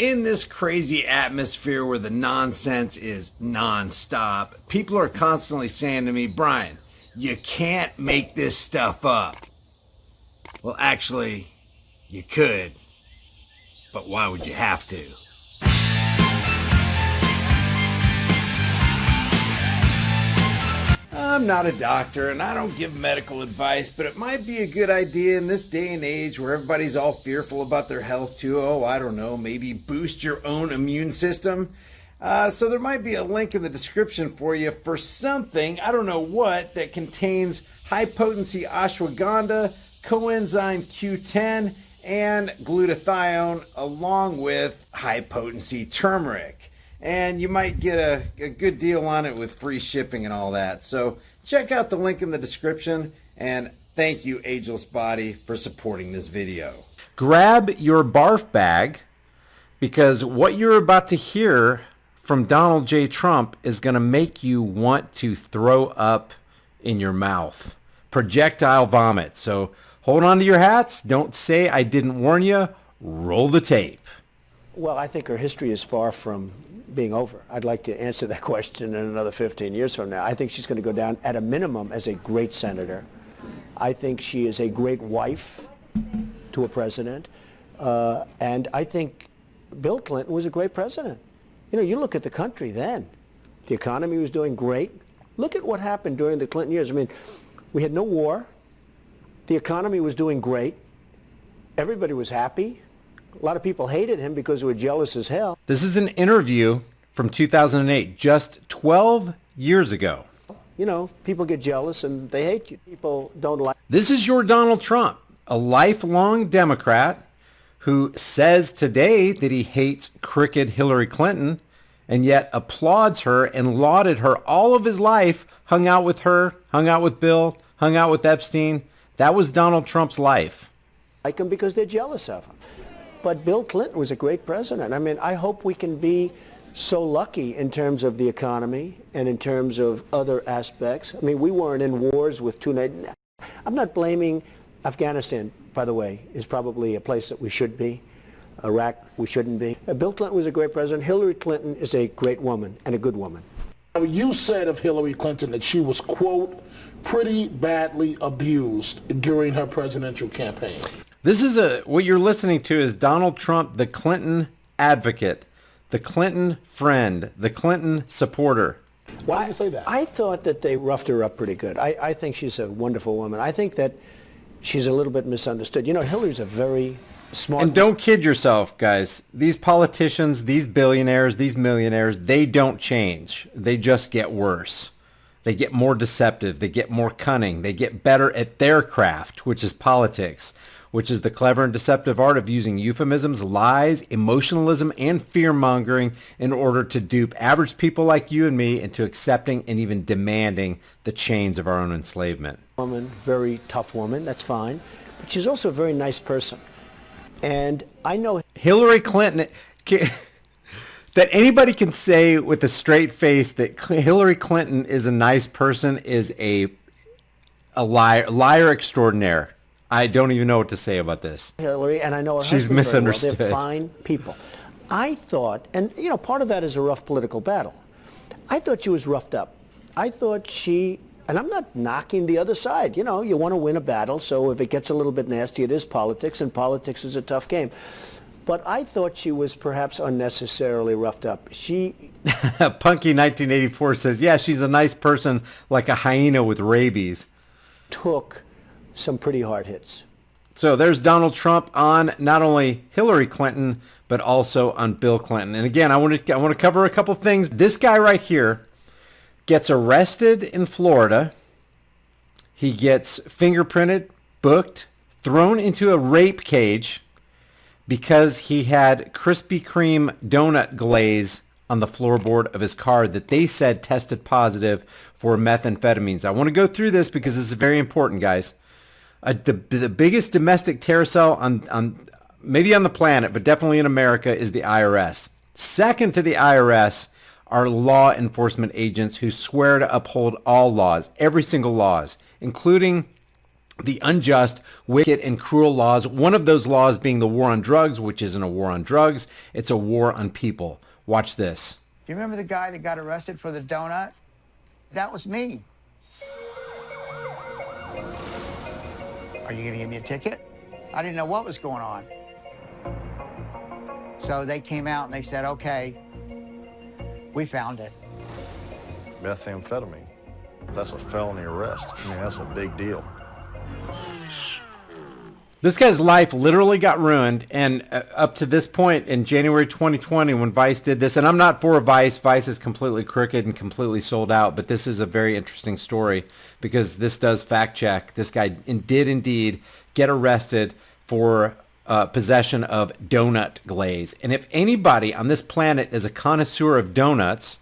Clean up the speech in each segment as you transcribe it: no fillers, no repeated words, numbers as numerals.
In this crazy atmosphere where the nonsense is nonstop, people are constantly saying to me, Brian, you can't make this stuff up. Well, actually, you could, but why would you have to? I'm not a doctor and I don't give medical advice, but it might be a good idea in this day and age where everybody's all fearful about their health to, I don't know, maybe boost your own immune system. So there might be a link in the description for you for something, I don't know what, that contains high potency ashwagandha, coenzyme Q10, and glutathione, along with high potency turmeric. And you might get a good deal on it with free shipping and all that. So check out the link in the description, and thank you, Ageless Body, for supporting this video. Grab your barf bag, because what you're about to hear from Donald J. Trump is going to make you want to throw up in your mouth. Projectile vomit. So hold on to your hats. Don't say I didn't warn you. Roll the tape. Well, I think her history is far from being over. I'd like to answer that question in another 15 years from now. I think she's going to go down at a minimum as a great senator. I think she is a great wife to a president. And I think Bill Clinton was a great president. You know, you look at the country then. The economy was doing great. Look at what happened during the Clinton years. I mean, we had no war. The economy was doing great. Everybody was happy. A lot of people hated him because they were jealous as hell. This is an interview from 2008, just 12 years ago. You know, people get jealous and they hate you. People don't like. This is your Donald Trump, a lifelong Democrat who says today that he hates crooked Hillary Clinton and yet applauds her and lauded her all of his life, hung out with her, hung out with Bill, hung out with Epstein. That was Donald Trump's life. Like him because they're jealous of him. But Bill Clinton was a great president. I mean, I hope we can be so lucky in terms of the economy and in terms of other aspects. I mean, we weren't in wars with two nations. I'm not blaming Afghanistan, by the way, is probably a place that we should be. Iraq, we shouldn't be. Bill Clinton was a great president. Hillary Clinton is a great woman and a good woman. You said of Hillary Clinton that she was, quote, pretty badly abused during her presidential campaign. This is what you're listening to is Donald Trump, the Clinton advocate, the Clinton friend, the Clinton supporter. Why do you say that? I thought that they roughed her up pretty good. I think she's a wonderful woman. I think that she's a little bit misunderstood. You know, Hillary's a very smart... And don't kid yourself, guys. These politicians, these billionaires, these millionaires, they don't change. They just get worse. They get more deceptive. They get more cunning. They get better at their craft, which is politics, which is the clever and deceptive art of using euphemisms, lies, emotionalism, and fear-mongering in order to dupe average people like you and me into accepting and even demanding the chains of our own enslavement. Woman, very tough woman, that's fine. But she's also a very nice person. And I know... Hillary Clinton... That anybody can say with a straight face that Hillary Clinton is a nice person is a liar extraordinaire. I don't even know what to say about this. Hillary, and I know her she's husband misunderstood. very well. They're fine people. I thought, and you know, part of that is a rough political battle. I thought she was roughed up. I thought she, and I'm not knocking the other side. You know, you want to win a battle, so if it gets a little bit nasty, it is politics, and politics is a tough game. But I thought she was perhaps unnecessarily roughed up. She... Punky 1984 says, yeah, she's a nice person like a hyena with rabies. Took some pretty hard hits. So there's Donald Trump on not only Hillary Clinton, but also on Bill Clinton. And again, I want to cover a couple things. This guy right here gets arrested in Florida. He gets fingerprinted, booked, thrown into a rape cage because he had Krispy Kreme donut glaze on the floorboard of his car that they said tested positive for methamphetamines. I want to go through this because this is very important, guys. The biggest domestic terror cell on maybe on the planet, but definitely in America, is the IRS. Second to the IRS are law enforcement agents who swear to uphold all laws, every single laws, including the unjust, wicked, and cruel laws. One of those laws being the war on drugs, which isn't a war on drugs. It's a war on people. Watch this. Do you remember the guy that got arrested for the donut? That was me. Are you going to give me a ticket? I didn't know what was going on. So they came out and they said, okay, we found it. Methamphetamine. That's a felony arrest. I mean, that's a big deal. This guy's life literally got ruined, and up to this point in January 2020 when Vice did this, and I'm not for Vice. Vice is completely crooked and completely sold out, but this is a very interesting story because this does fact check. This guy did indeed get arrested for possession of donut glaze. And if anybody on this planet is a connoisseur of donuts,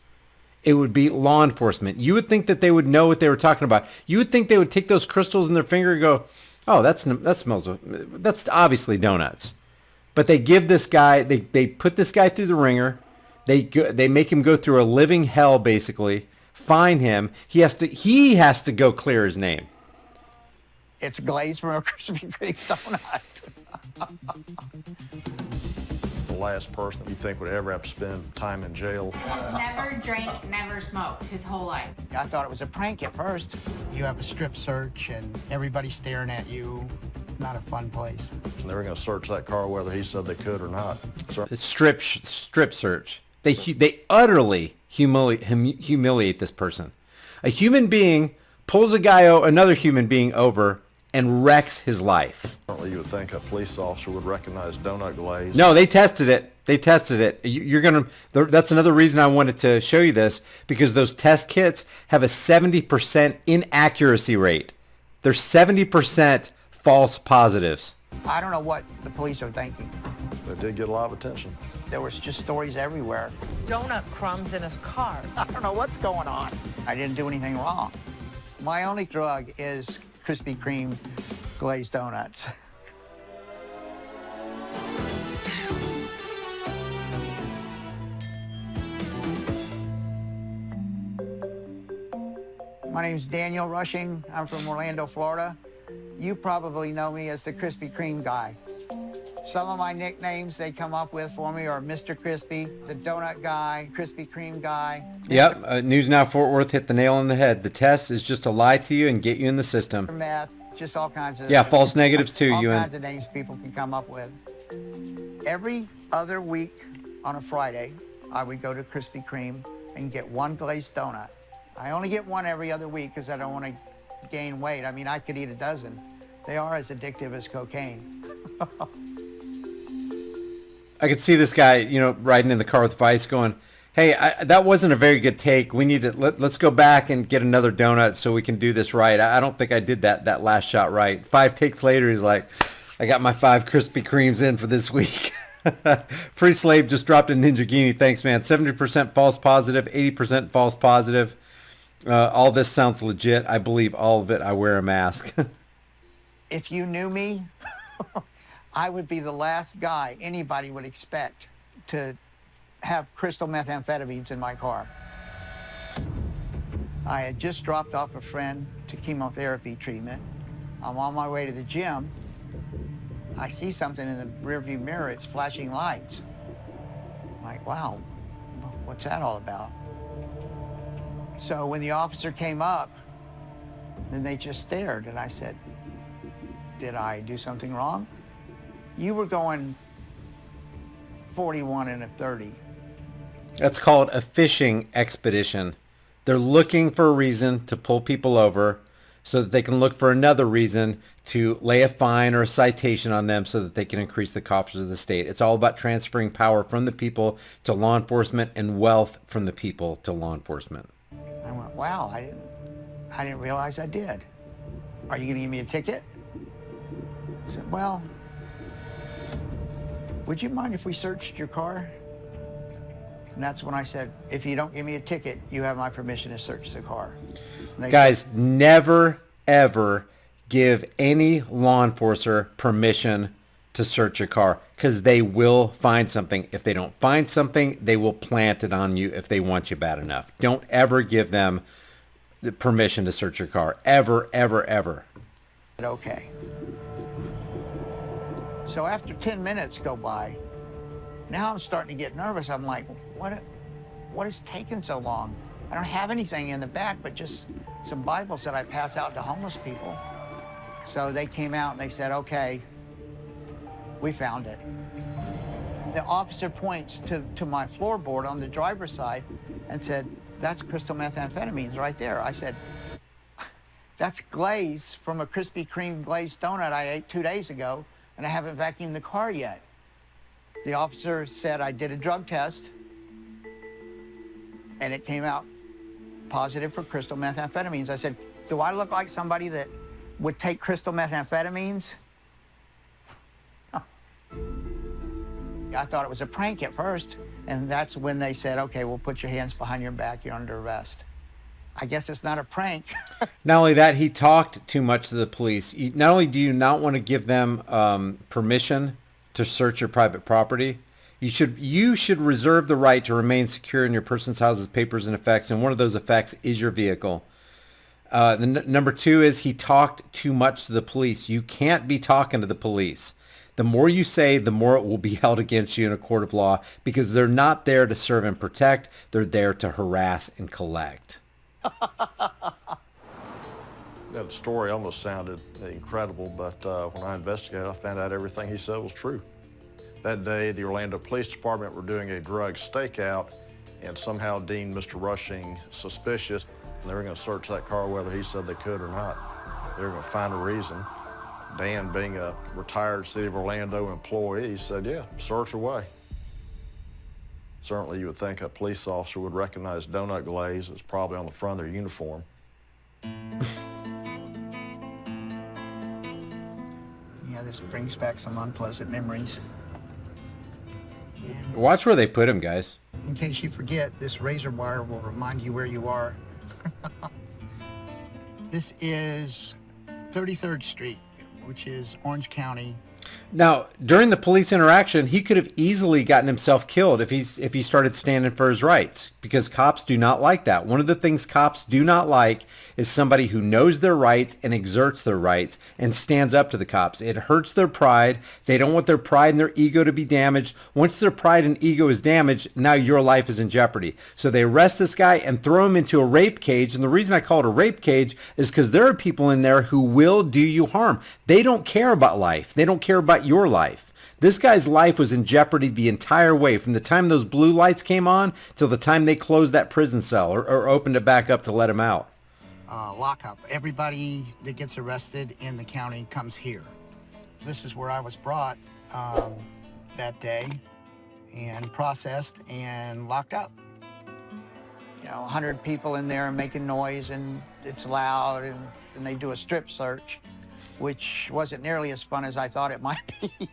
it would be law enforcement. You would think that they would know what they were talking about. You would think they would take those crystals in their finger and go, oh, that's obviously donuts. But they give this guy, they put this guy through the ringer. They make him go through a living hell, basically. Fine him. He has to go clear his name. It's glazed from a Krispy Kreme donut. The last person you think would ever have to spend time in jail. Never drank, never smoked his whole life. I thought it was a prank at first. You have a strip search and everybody's staring at you. Not a fun place. And they were going to search that car whether he said they could or not. So Strip search. They utterly humiliate this person. A human being pulls another human being over and wrecks his life. certainly you would think a police officer would recognize donut glaze. No, they tested it. That's another reason I wanted to show you this, because those test kits have a 70% inaccuracy rate. They're 70% false positives. I don't know what the police are thinking. It did get a lot of attention. There was just stories everywhere. Donut crumbs in his car. I don't know what's going on. I didn't do anything wrong. My only drug is Krispy Kreme glazed donuts. My name's Daniel Rushing. I'm from Orlando, Florida. You probably know me as the Krispy Kreme guy. Some of my nicknames they come up with for me are Mr. Crispy, the Donut Guy, Krispy Kreme Guy. Yep, News Now Fort Worth hit the nail on the head. The test is just to lie to you and get you in the system. Meth, just all kinds of... Yeah, false negatives too. All kinds of names people can come up with. Every other week on a Friday, I would go to Krispy Kreme and get one glazed donut. I only get one every other week because I don't want to gain weight. I mean, I could eat a dozen. They are as addictive as cocaine. I could see this guy, riding in the car with Vice going, hey, that wasn't a very good take. We need to, let's go back and get another donut so we can do this right. I don't think I did that last shot right. 5 takes later, he's like, I got my 5 Krispy Kremes in for this week. Free Slave just dropped a Ninja Guinea. Thanks, man. 70% false positive, 80% false positive. All this sounds legit. I believe all of it. I wear a mask. If you knew me, I would be the last guy anybody would expect to have crystal methamphetamines in my car. I had just dropped off a friend to chemotherapy treatment. I'm on my way to the gym. I see something in the rearview mirror. It's flashing lights. I'm like, wow, what's that all about? So when the officer came up, then they just stared, and I said, did I do something wrong? You were going 41 and a 30. That's called a fishing expedition. They're looking for a reason to pull people over so that they can look for another reason to lay a fine or a citation on them so that they can increase the coffers of the state. It's all about transferring power from the people to law enforcement and wealth from the people to law enforcement. I went, wow, I didn't realize I did. Are you gonna give me a ticket? I said, well, would you mind if we searched your car? And that's when I said, if you don't give me a ticket, you have my permission to search the car. Guys, never, ever give any law enforcer permission to search your car, because they will find something. If they don't find something, they will plant it on you if they want you bad enough. Don't ever give them the permission to search your car. Ever, ever, ever. Okay. So after 10 minutes go by, now I'm starting to get nervous. I'm like, what is taking so long? I don't have anything in the back but just some Bibles that I pass out to homeless people. So they came out and they said, okay, we found it. The officer points to my floorboard on the driver's side and said, that's crystal methamphetamines right there. I said, that's glaze from a Krispy Kreme glazed donut I ate 2 days ago, and I haven't vacuumed the car yet. The officer said I did a drug test, and it came out positive for crystal methamphetamines. I said, do I look like somebody that would take crystal methamphetamines? I thought it was a prank at first, and that's when they said, okay, we'll put your hands behind your back, you're under arrest. I guess it's not a prank. Not only that, he talked too much to the police. Not only do you not want to give them permission to search your private property, you should reserve the right to remain secure in your person's house's papers and effects, and one of those effects is your vehicle. Number two is he talked too much to the police. You can't be talking to the police. The more you say, the more it will be held against you in a court of law, because they're not there to serve and protect. They're there to harass and collect. Yeah, the story almost sounded incredible, but when I investigated, I found out everything he said was true. That day, the Orlando Police Department were doing a drug stakeout and somehow deemed Mr. Rushing suspicious. And they were going to search that car whether he said they could or not. They were going to find a reason. Dan, being a retired City of Orlando employee, said, yeah, search away. Certainly you would think a police officer would recognize donut glaze as probably on the front of their uniform. Yeah, this brings back some unpleasant memories. And Watch where they put him, guys. in case you forget, this razor wire will remind you where you are. This is 33rd Street, which is Orange County. Now, during the police interaction, he could have easily gotten himself killed if he started standing for his rights, because cops do not like that. One of the things cops do not like is somebody who knows their rights and exerts their rights and stands up to the cops. It hurts their pride. They don't want their pride and their ego to be damaged. Once their pride and ego is damaged, now your life is in jeopardy. So they arrest this guy and throw him into a rape cage. And the reason I call it a rape cage is because there are people in there who will do you harm. They don't care about life. They don't care about your life. This guy's life was in jeopardy the entire way, from the time those blue lights came on till the time they closed that prison cell or opened it back up to let him out. Lockup. Everybody that gets arrested in the county comes here. This is where I was brought that day and processed and locked up. You know, 100 people in there making noise, and it's loud, and they do a strip search, which wasn't nearly as fun as I thought it might be.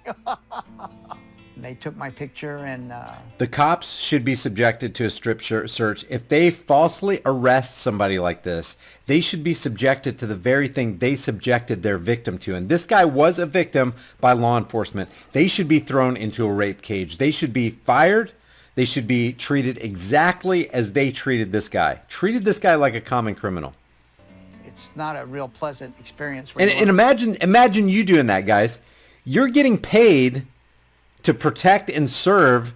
They took my picture, and The cops should be subjected to a strip search. If they falsely arrest somebody like this, they should be subjected to the very thing they subjected their victim to. And this guy was a victim by law enforcement. They should be thrown into a rape cage. They should be fired. They should be treated exactly as they treated this guy. Treated this guy like a common criminal. it's not a real pleasant experience. And imagine you doing that, guys. You're getting paid to protect and serve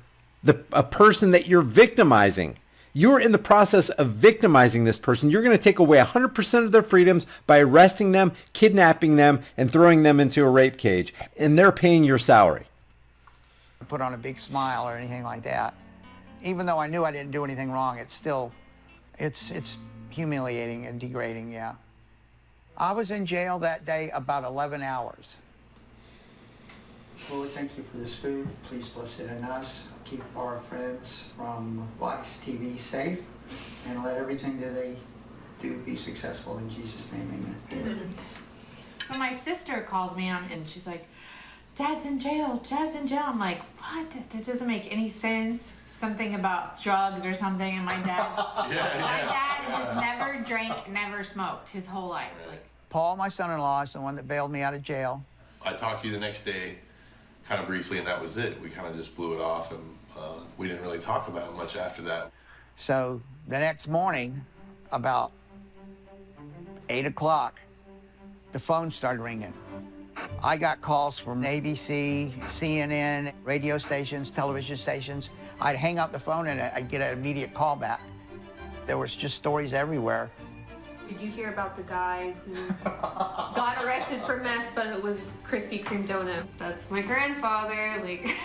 a person that you're victimizing. You're in the process of victimizing this person. You're going to take away 100% of their freedoms by arresting them, kidnapping them, and throwing them into a rape cage. And they're paying your salary. Put on a big smile or anything like that. Even though I knew I didn't do anything wrong, it's still, it's humiliating and degrading, yeah. I was in jail that day about 11 hours. Lord, thank you for this food. Please bless it in us. Keep our friends from Vice TV safe, and let everything that they do be successful. In Jesus' name, amen. So my sister calls me and she's like, Dad's in jail, Dad's in jail. I'm like, what? That doesn't make any sense. Something about drugs or something. And my dad, my dad has never drank, never smoked his whole life. Like, Paul, my son-in-law, is the one that bailed me out of jail. I talked to you the next day, kind of briefly, and that was it. We kind of just blew it off, and we didn't really talk about it much after that. So the next morning, about 8 o'clock, the phone started ringing. I got calls from ABC, CNN, radio stations, television stations. I'd hang up the phone and I'd get an immediate call back. There was just stories everywhere. Did you hear about the guy who got arrested for meth, but it was Krispy Kreme donut? That's my grandfather, like.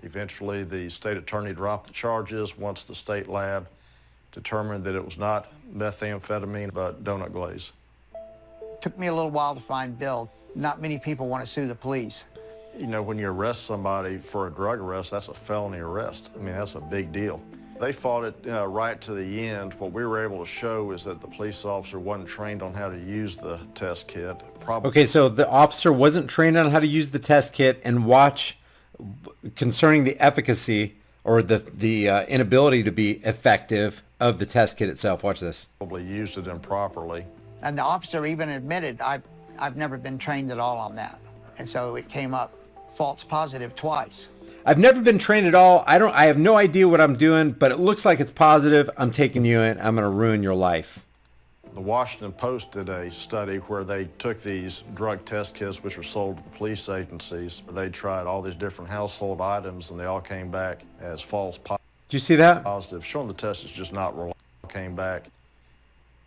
Eventually, the state attorney dropped the charges once the state lab determined that it was not methamphetamine, but donut glaze. Took me a little while to find Bill. Not many people want to sue the police. You know, when you arrest somebody for a drug arrest, that's a felony arrest. I mean, that's a big deal. They fought it right to the end. What we were able to show is that the police officer wasn't trained on how to use the test kit. Okay, so the officer wasn't trained on how to use the test kit, and watch concerning the efficacy or the inability to be effective of the test kit itself. Watch this. Probably used it improperly. And the officer even admitted, I've never been trained at all on that. And so it came up false positive twice. I've never been trained at all. I have no idea what I'm doing, but it looks like it's positive. I'm taking you in. I'm going to ruin your life. The Washington Post did a study where they took these drug test kits, which were sold to the police agencies. They tried all these different household items, and they all came back as false positive. Do you see that? Positive, showing the test is just not reliable. Came back.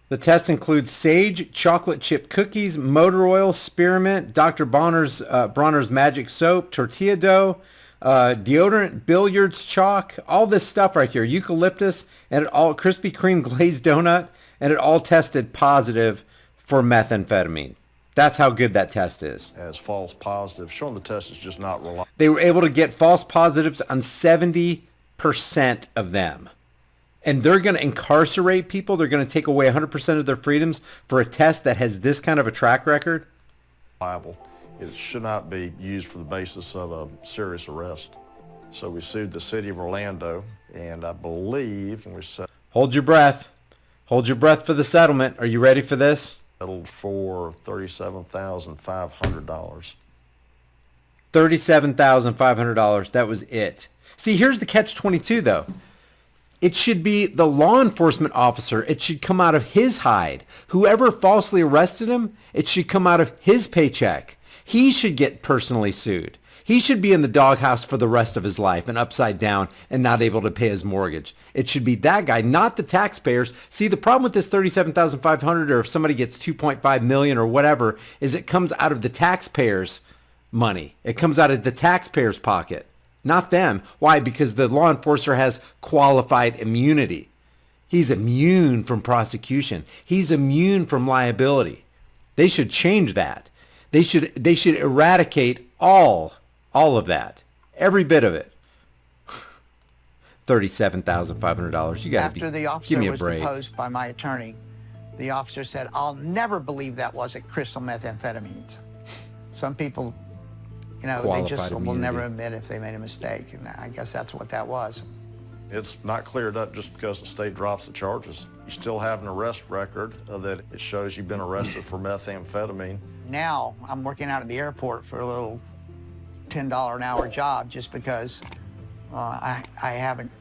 The test includes Sage chocolate chip cookies, motor oil, spearmint, Dr. Bronner's magic soap, tortilla dough, deodorant, billiards chalk, all this stuff right here, eucalyptus, and it all Krispy Kreme glazed donut, and it all tested positive for methamphetamine. That's how good that test is. As false positive, showing the test is just not reliable. They were able to get false positives on 70% of them. And they're going to incarcerate people. They're going to take away 100% of their freedoms for a test that has this kind of a track record. It should not be used for the basis of a serious arrest. So we sued the city of Orlando, and I believe, and we Hold your breath. Hold your breath for the settlement. Are you ready for this? Settled for $37,500. $37,500. That was it. See, here's the catch-22, though. It should be the law enforcement officer. It should come out of his hide. Whoever falsely arrested him, it should come out of his paycheck. He should get personally sued. He should be in the doghouse for the rest of his life and upside down and not able to pay his mortgage. It should be that guy, not the taxpayers. See, the problem with this $37,500, or if somebody gets $2.5 million or whatever, is it comes out of the taxpayers' money. It comes out of the taxpayers' pocket. Not them. Why? Because the law enforcer has qualified immunity. He's immune from prosecution. He's immune from liability. They should change that. They should eradicate all of that. Every bit of it. $37,500. You got to be. After the officer give me a was break. deposed by my attorney, the officer said, "I'll never believe that wasn't crystal methamphetamines." Some people, you know, they just will never admit if they made a mistake, and I guess that's what that was. It's not cleared up just because the state drops the charges. You still have an arrest record that it shows you've been arrested for methamphetamine. Now I'm working out at the airport for a little $10 an hour job just because I haven't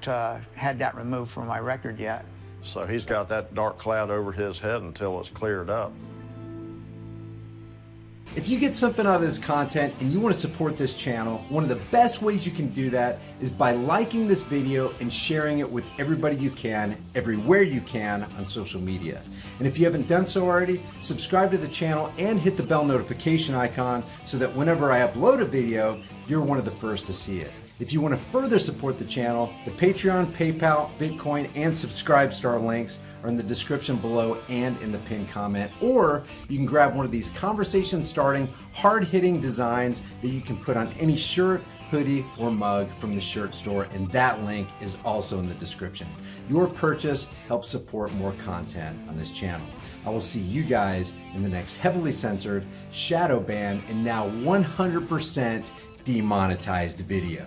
had that removed from my record yet. So he's got that dark cloud over his head until it's cleared up. If you get something out of this content and you want to support this channel, one of the best ways you can do that is by liking this video and sharing it with everybody you can, everywhere you can on social media. And if you haven't done so already, subscribe to the channel and hit the bell notification icon so that whenever I upload a video, you're one of the first to see it. If you want to further support the channel, the Patreon, PayPal, Bitcoin, and Subscribestar links are in the description below and in the pinned comment. Or you can grab one of these conversation-starting, hard-hitting designs that you can put on any shirt, hoodie, or mug from the shirt store, and that link is also in the description. Your purchase helps support more content on this channel. I will see you guys in the next heavily censored, shadow banned, and now 100% demonetized video.